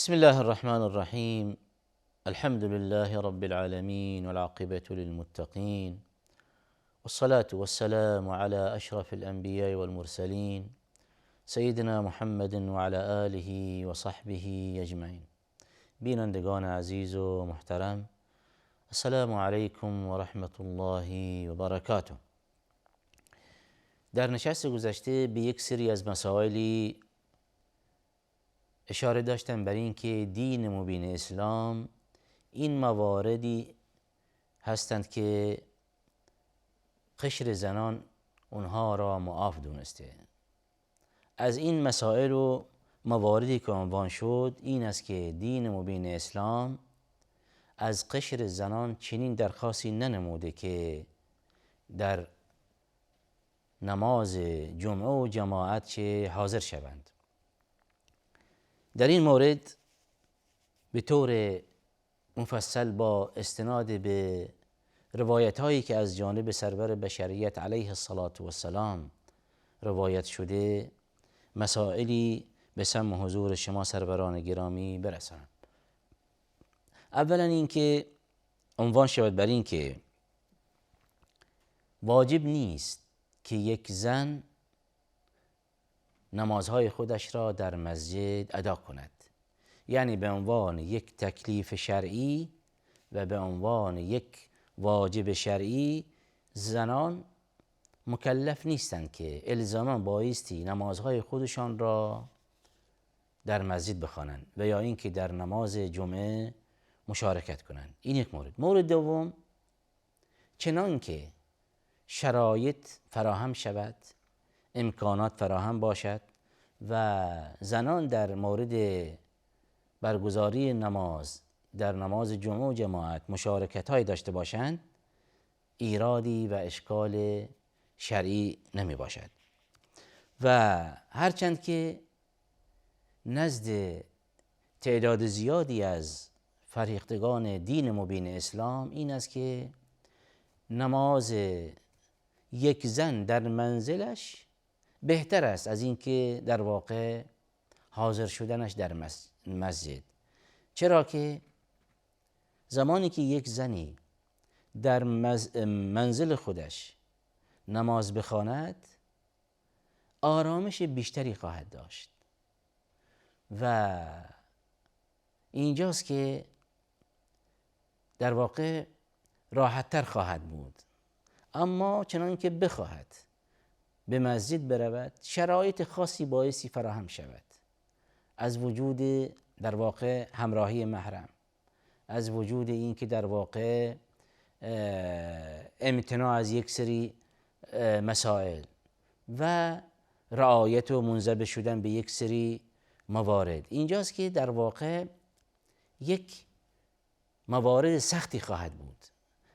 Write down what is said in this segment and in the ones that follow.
بسم الله الرحمن الرحيم. الحمد لله رب العالمين والعاقبة للمتقين، والصلاة والسلام على أشرف الأنبياء والمرسلين سيدنا محمد وعلى آله وصحبه أجمعين. بینندگان عزیز و محترم، السلام علیکم و رحمت الله و برکاته. در نشست گذشته به یک سری از مسائلی اشاره داشتم بر این که دین مبین اسلام این مواردی هستند که قشر زنان اونها را معاف دونسته. از این مسائل و مواردی که عنوان شد این است که دین مبین اسلام از قشر زنان چنین درخواستی ننموده که در نماز جمعه و جماعت چه حاضر شوند. در این مورد به طور مفصل با استناد به روایت هایی که از جانب سرور بشریت علیه الصلاة والسلام روایت شده مسائلی به سمع حضور شما سروران گرامی برسانم. اولا اینکه عنوان شود بر این که واجب نیست که یک زن نمازهای خودش را در مسجد ادا کند، یعنی به عنوان یک تکلیف شرعی و به عنوان یک واجب شرعی زنان مکلف نیستند که الزاما بایستی نمازهای خودشان را در مسجد بخوانند و یا اینکه در نماز جمعه مشارکت کنند. این یک مورد. مورد دوم، چنان که شرایط فراهم شود، امکانات فراهم باشد و زنان در مورد برگزاری نماز در نماز جمعه و جماعت مشارکت های داشته باشند، ایرادی و اشکال شرعی نمی باشد. و هرچند که نزد تعداد زیادی از فرهیختگان دین مبین اسلام این است که نماز یک زن در منزلش بهتر است از اینکه در واقع حاضر شدنش در مسجد، چرا که زمانی که یک زنی در منزل خودش نماز بخواند آرامش بیشتری خواهد داشت و اینجاست که در واقع راحتتر خواهد بود. اما چنان که بخواهد به مسجد برود شرایط خاصی بایستی فراهم شود، از وجود در واقع همراهی محرم، از وجود این که در واقع امتناع از یک سری مسائل و رعایت و منضبط شدن به یک سری موارد، اینجاست که در واقع یک موارد سختی خواهد بود.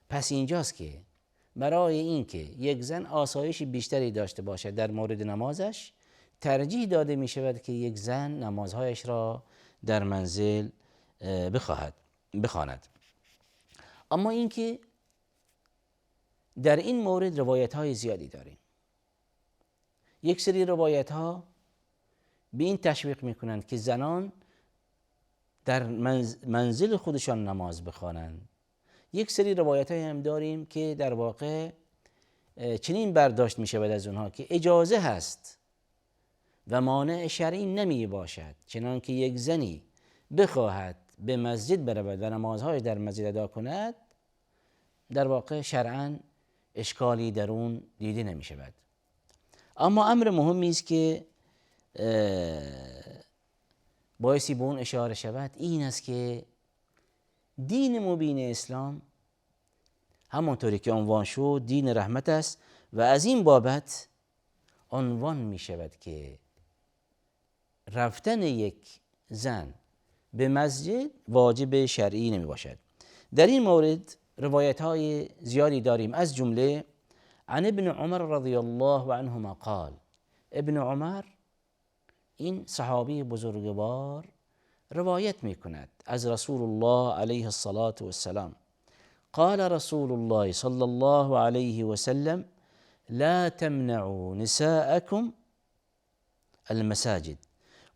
پس اینجاست که برای اینکه یک زن آسایش بیشتری داشته باشد در مورد نمازش ترجیح داده می شود که یک زن نمازهایش را در منزل بخواند. اما اینکه در این مورد روایت های زیادی داریم. یک سری روایت ها به این تشویق می کنند که زنان در منزل خودشان نماز بخوانند. یک سری روایت های هم داریم که در واقع چنین برداشت می شود از اونها که اجازه هست و مانع شرعی نمی باشد، چنان که یک زنی بخواهد به مسجد برود و نمازهای در مسجد ادا کند در واقع شرعاً اشکالی در اون دیده نمی شود. اما امر مهمی است که بایستی به اون اشاره شود این است که دین مبین اسلام همانطوری که عنوان شد دین رحمت است و از این بابت عنوان می شود که رفتن یک زن به مسجد واجب شرعی نمی باشد. در این مورد روایت های زیادی داریم، از جمله عن ابن عمر رضی الله عنهما قال. ابن عمر این صحابی بزرگوار روایت می کند از رسول الله علیه الصلاة والسلام قال رسول الله صلی الله علیه وسلم لا تمنعوا نساءكم المساجد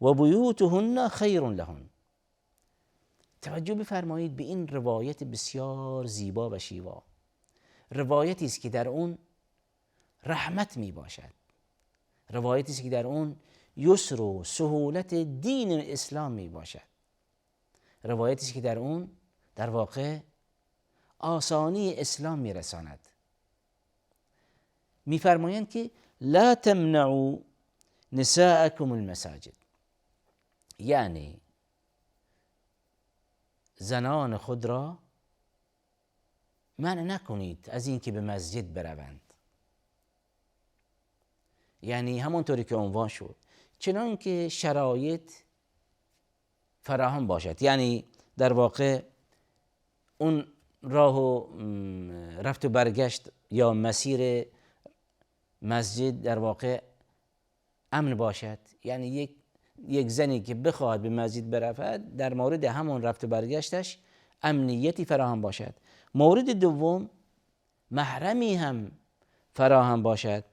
وبيوتهن خير لهن. توجه بفرمایید به این روایت بسیار زیبا و شیوا. روایتی است که در اون رحمت می باشد، روایتی است که در اون یسر و سهولت دین اسلام می باشد، روایتی است که در اون در واقع آسانی اسلام می رساند. می فرمایند که لا تمنعوا نساءکم المساجد، یعنی زنان خود را منع نکنید از اینکه به مسجد بروند. یعنی همونطوری که عنوان شد، چنان که شرایط فراهم باشد، یعنی در واقع اون راه و رفت و برگشت یا مسیر مسجد در واقع امن باشد. یعنی یک زنی که بخواهد به مسجد برود، در مورد همون رفت و برگشتش امنیتی فراهم باشد. مورد دوم، محرمی هم فراهم باشد.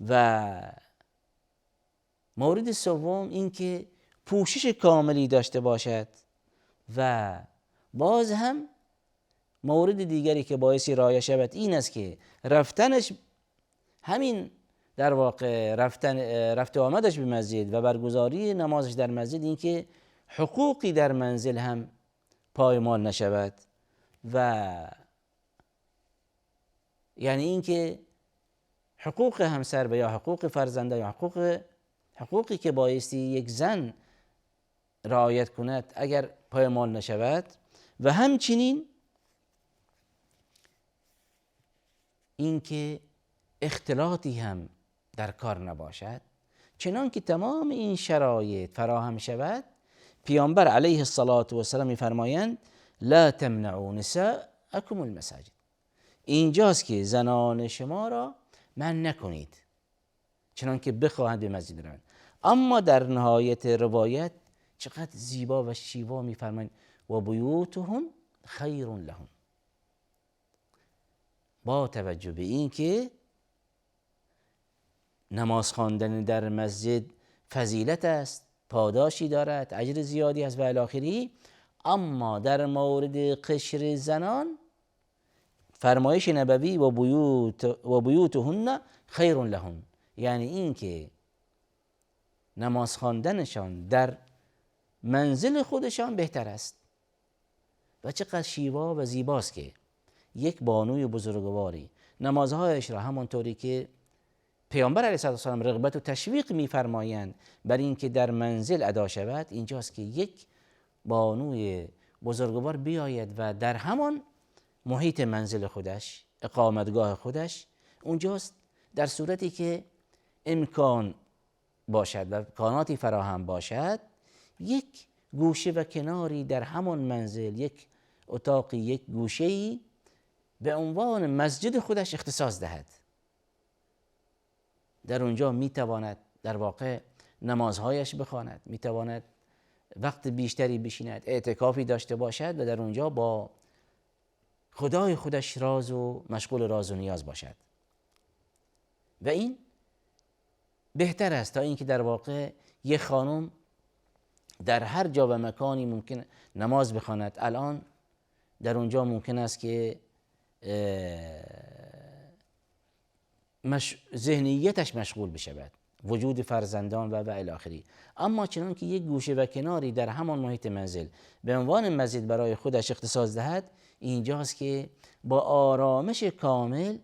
و مورد سوم اینکه پوشش کاملی داشته باشد. و باز هم مورد دیگری که باعثی رعایت شود این است که رفتنش، همین در واقع رفت و آمدش به مسجد و برگزاری نمازش در مسجد، این که حقوقی در منزل هم پایمال نشود. و یعنی این که حقوق همسر و یا حقوق فرزنده یا حقوقی که بایستی یک زن رعایت کند اگر پایمال نشود. و همچنین اینکه اختلاطی هم در کار نباشد. چنان که تمام این شرایط فراهم شود، پیامبر علیه الصلاة و السلام می‌فرمایند لا تمنعوا نساءکم المساجد. اینجاست که زنان شما را منع نکنید چنان که بخواهند به مسجد بروند. اما در نهایت روایت چقدر زیبا و شیوا می‌فرمایند و بیوتهم خیر لهم، با توجه به این که نماز خواندن در مسجد فضیلت است، پاداشی دارد، اجر زیادی است و الی آخره، اما در مورد قشر زنان فرمایش نبوی و بیوتهن خیر لهن، یعنی این که نماز خواندنشان در منزل خودشان بهتر است. و چقدر شیوا و زیباست که یک بانوی بزرگواری نمازهایش را همانطوری که پیامبر علیه السلام رغبت و تشویق می‌فرمایند بر این که در منزل ادا شود، اینجاست که یک بانوی بزرگوار بیاید و در همان محیط منزل خودش، اقامتگاه خودش، اونجاست در صورتی که امکان باشد و امکاناتی فراهم باشد، یک گوشه و کناری در همان منزل، یک اتاقی، یک گوشه‌ای به عنوان مسجد خودش اختصاص دهد. در اونجا میتواند در واقع نمازهایش بخواند، میتواند وقت بیشتری بشیند، اعتکافی داشته باشد و در اونجا با خدای خودش مشغول راز و نیاز باشد. و این بهتر است تا اینکه در واقع یک خانم در هر جا و مکانی ممکن نماز بخواند. الان در اونجا ممکن است که ذهنیتش مشغول بشود، وجود فرزندان و الی آخره. اما چنان که یک گوشه و کناری در همان محیط منزل به عنوان مسجد برای خودش اختصاص دهد، اینجاست که با آرامش کامل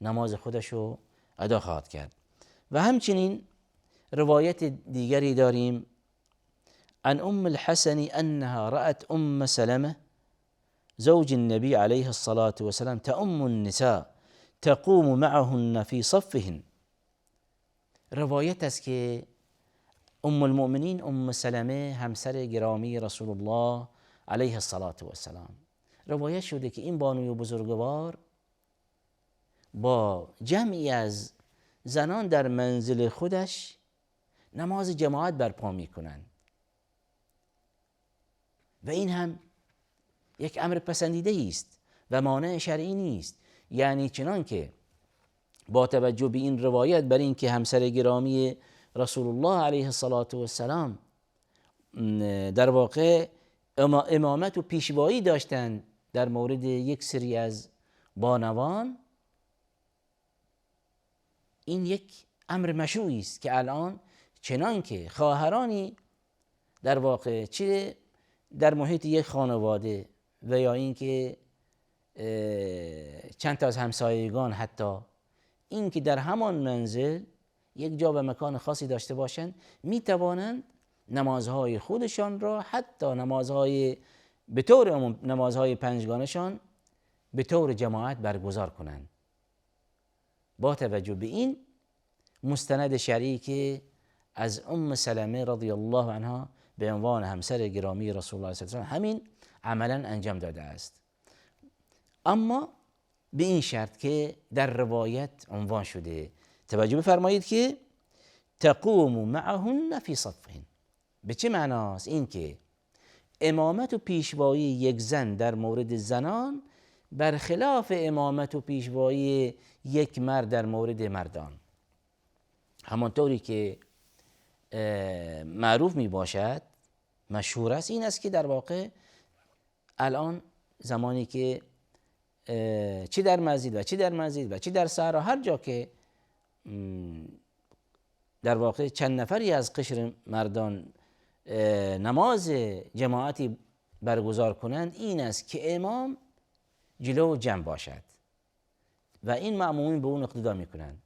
نماز خودش رو ادا خواهد کرد. و همچنین روایت دیگری داریم عن ام الحسن انها رأت ام سلمة زوج النبي عليه الصلاة والسلام تؤم النساء تقوم معهن في صفهن. روایت است که ام المؤمنین ام سلمه همسر گرامی رسول الله علیه الصلاة والسلام، روایت شده که این بانوی بزرگوار با جمعی از زنان در منزل خودش نماز جماعت برپا می کنند. و این هم یک امر پسندیده است و مانع شرعی نیست. یعنی چنان که با توجه به این روایت بر این که همسر گرامی رسول الله علیه الصلاة والسلام در واقع امامت و پیشوایی داشتند در مورد یک سری از بانوان، این یک امر مشروعی است که الان چنان که خواهرانی در واقع چه در محیط یک خانواده و یا اینکه چند تا از همسایگان، حتی این که در همان منزل یک جا و مکان خاصی داشته باشند، می توانند نمازهای خودشان را، حتی نمازهای به طور عموم نمازهای پنجگانشان به طور جماعت برگزار کنند، با توجه به این مستند شرعی که از ام سلمه رضی الله عنها به عنوان همسر گرامی رسول الله صلی الله علیه و همین عملا انجام داده است. اما به این شرط که در روایت عنوان شده، توجه بفرمایید که تقوم معهن فی صفهن. به چه معناست؟ این که امامت و پیشوایی یک زن در مورد زنان برخلاف امامت و پیشوایی یک مرد در مورد مردان. همانطوری که معروف می باشد، مشهور است، این است که در واقع الان زمانی که چی در مسجد و چی در مسجد و چی در صحرا، هر جا که در واقع چند نفری از قشر مردان نماز جماعتی برگزار کنند، این است که امام جلو جمع باشد و این مأمومین به اون اقتدا میکنند.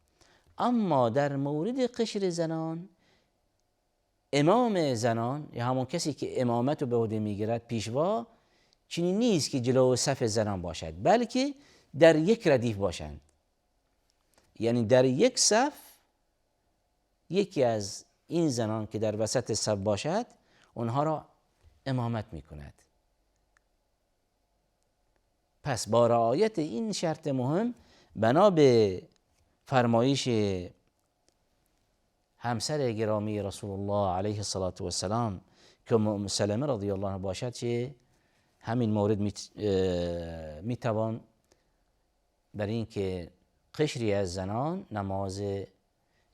اما در مورد قشر زنان، امام زنان یا همون کسی که امامت رو به عهده میگیرد، پیشوا، چنین نیست که جلو صف زنان باشد، بلکه در یک ردیف باشند. یعنی در یک صف یکی از این زنان که در وسط صف باشد اونها را امامت میکند. پس با رعایت این شرط مهم، بنا به فرمایش همسر گرامی رسول الله علیه الصلاة و السلام که ام سلمه رضی الله عنها باشد، که همین مورد میتوان بر این که قشری از زنان نماز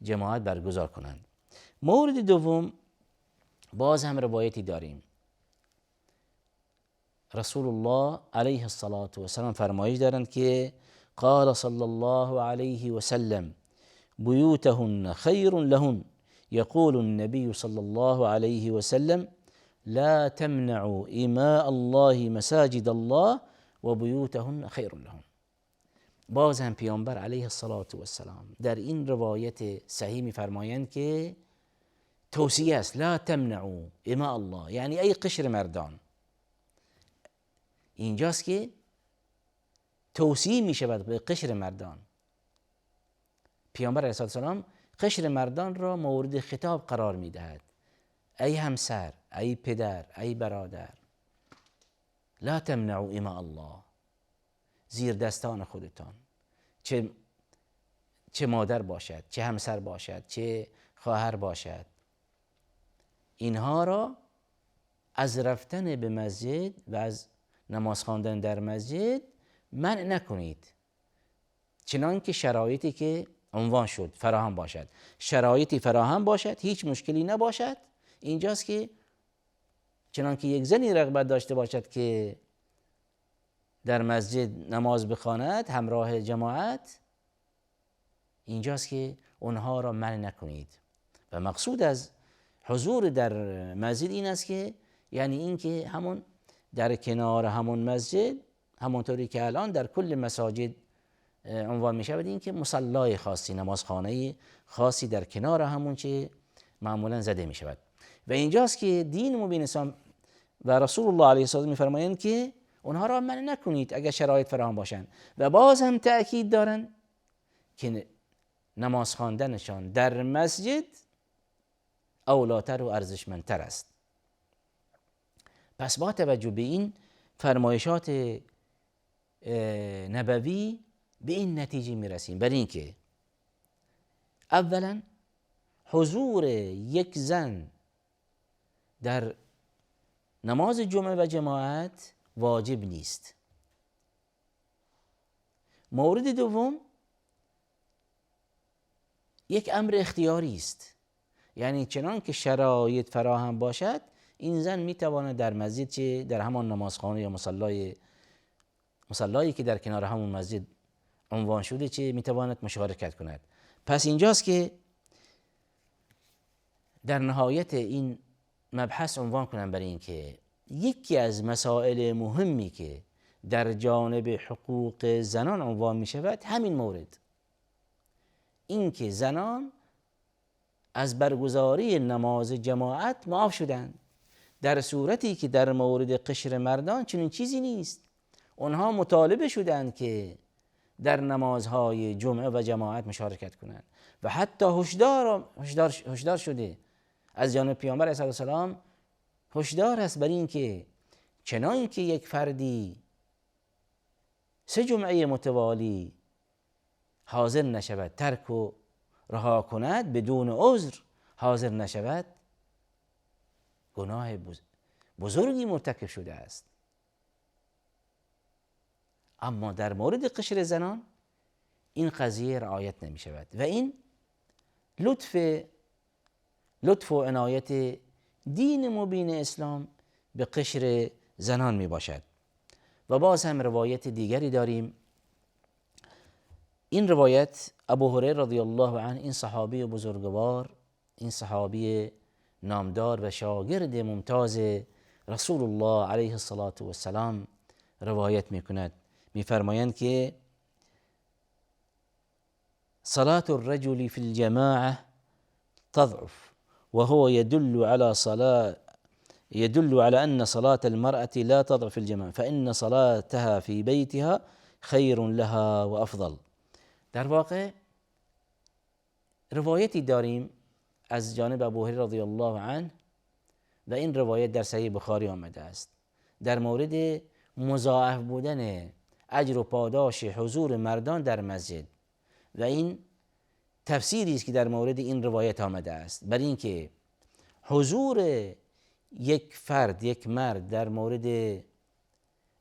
جماعت برگزار کنند. مورد دوم، باز هم روایتی داریم. رسول الله علیه الصلاة و السلام فرمایش دارند که قال صلی الله علیه و سلم بیوتهن خیر لهن، یقول النبی صلی الله علیه و سلم لا تمنعوا إماء الله مساجد الله و بیوتهن خیر لهن. باز هم پیامبر علیه الصلاة و السلام در این روایت صحیح می‌فرمایند که توصیه است، لا تمنعوا إماء الله، یعنی ای قشر مردان. اینجاست که توصیه می شود به قشر مردان. پیامبر علیه السلام قشر مردان را مورد خطاب قرار می دهد. ای همسر، ای پدر، ای برادر، لا تمنعوا إماء الله، زیر دستان خودتان، چه مادر باشد، چه همسر باشد، چه خواهر باشد، اینها را از رفتن به مسجد و از نماز خواندن در مسجد منع نکنید، چنان که شرایطی که عنوان شد فراهم باشد. شرایطی فراهم باشد، هیچ مشکلی نباشد. اینجاست که چنان که یک زنی رغبت داشته باشد که در مسجد نماز بخواند همراه جماعت، اینجاست که اونها را منع نکنید. و مقصود از حضور در مسجد این است که یعنی این که همون در کنار همون مسجد، همونطوری که الان در کل مساجد عنوان می شود، این که مصلای خاصی، نمازخانه خاصی در کنار همون چه معمولا زده می شود. و اینجاست که دین مبین اسلام و رسول الله علیه السلام می فرمایند که اونها را منع نکنید اگر شرایط فراهم باشند. و باز هم تأکید دارند که نماز خواندنشان در مسجد اولاتر و ارزشمندتر است. پس با توجه به این فرمایشات نبوی به این نتیجه می رسیم، بر این که اولا حضور یک زن در نماز جمعه و جماعت واجب نیست. مورد دوم، یک امر اختیاری است، یعنی چنان که شرایط فراهم باشد این زن میتواند در مسجد چه در همان نمازخانه یا مصلایی که در کنار همون مسجد عنوان شده چه میتواند مشارکت کند. پس اینجاست که در نهایت این مبحث عنوان کنم برای این که یکی از مسائل مهمی که در جانب حقوق زنان عنوان می شود همین مورد، این که زنان از برگزاری نماز جماعت معاف شدند، در صورتی که در مورد قشر مردان چنین چیزی نیست. اونها مطالبه شدند که در نمازهای جمعه و جماعت مشارکت کنند و حتی هشدار شده از جانب پیامبر علیه السلام، هشدار است بر این که چنان که یک فردی 3 جمعه متوالی حاضر نشود، ترک و رها کند، بدون عذر حاضر نشود، گناه بزرگی مرتکب شده است. اما در مورد قشر زنان این قضیه رعایت نمی شود و این لطف و عنایت دین مبین اسلام به قشر زنان می باشد. و باز هم روایت دیگری داریم. این روایت ابو هریره رضی الله عنه، این صحابی بزرگوار، این صحابی نامدار و شاگرد ممتاز رسول الله علیه الصلاة والسلام روایت می کند. می فرمایند که صلاة الرجل في الجماعة تضعف وهو يدل على أن صلاة المرأة لا تضعف في الجماعة فإن صلاتها في بيتها خير لها وأفضل. در واقع روایتی داریم از جانب ابو هریره رضی الله عنه و این روایت در صحیح بخاری آمده است در مورد مضاعف بودن اجر و پاداش حضور مردان در مسجد و این تفسیری است که در مورد این روایت آمده است، بر این که حضور یک فرد، یک مرد در مورد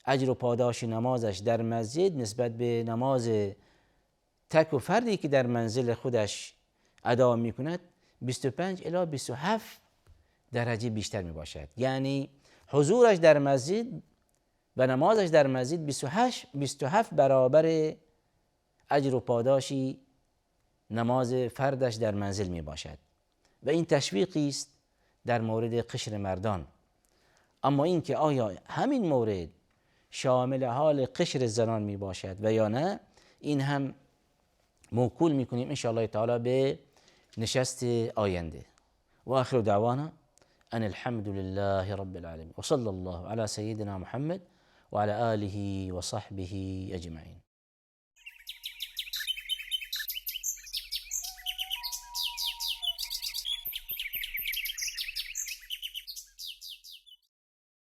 اجر و پاداش نمازش در مسجد نسبت به نماز تک و فردی که در منزل خودش ادا می کند 25 الی 27 درجه بیشتر می باشد. یعنی حضورش در مسجد و نمازش در مسجد 27 برابر اجر و پاداشی نماز فردش در منزل می باشد و این تشویقی است در مورد قشر مردان. اما این که آیا همین مورد شامل حال قشر زنان می باشد و یا نه، این هم موکول می کنیم ان شاء الله تعالی به نشست آینده. و آخر دعوانا ان الحمد لله رب العالمين و صلی الله علی سیدنا محمد و علی آله و صحبه اجمعین.